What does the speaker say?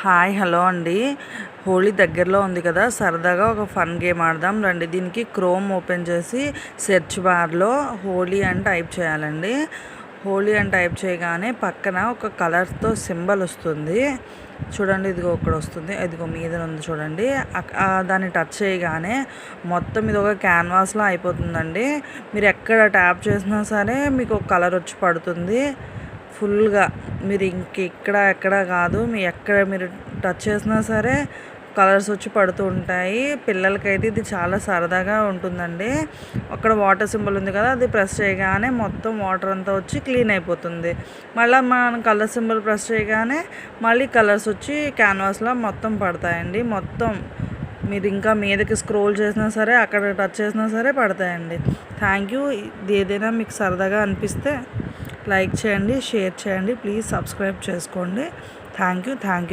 Hi hello అండి. హోలీ దగ్గరలో ఉంది కదా, సరదాగా ఒక ఫన్ గేమ్ ఆడదాం రండి. దీనికి క్రోమ్ ఓపెన్ చేసి సెర్చ్ బార్లో హోలీ అని టైప్ చేయాలండి. హోలీ అని టైప్ చేయగానే పక్కన ఒక కలర్తో సింబల్ వస్తుంది చూడండి. ఇదిగో ఇక్కడ వస్తుంది, ఇదిగో మీద ఉంది చూడండి. దాన్ని టచ్ చేయగానే మొత్తం ఇది ఒక క్యాన్వాస్లా అయిపోతుందండి. మీరు ఎక్కడ ట్యాప్ చేసినా సరే మీకు ఒక కలర్ వచ్చి పడుతుంది ఫుల్గా. మీరు ఇక్కడ ఎక్కడ కాదు, ఎక్కడ మీరు టచ్ చేసినా సరే కలర్స్ వచ్చి పడుతూ ఉంటాయి. పిల్లలకైతే ఇది చాలా సరదాగా ఉంటుందండి. అక్కడ వాటర్ సింబల్ ఉంది కదా, అది ప్రెస్ చేయగానే మొత్తం వాటర్ అంతా వచ్చి క్లీన్ అయిపోతుంది. మళ్ళీ మనం కలర్ సింబల్ ప్రెస్ చేయగానే మళ్ళీ కలర్స్ వచ్చి క్యాన్వాస్లో మొత్తం పడతాయండి. మొత్తం మీరు ఇంకా మీదకి స్క్రోల్ చేసినా సరే, అక్కడ టచ్ చేసినా సరే పడతాయండి. Thank you. ఇది ఏదైనా మీకు సరదాగా అనిపిస్తే లైక్ చేయండి, షేర్ చేయండి, ప్లీజ్ సబ్స్క్రైబ్ చేసుకోండి. Thank you.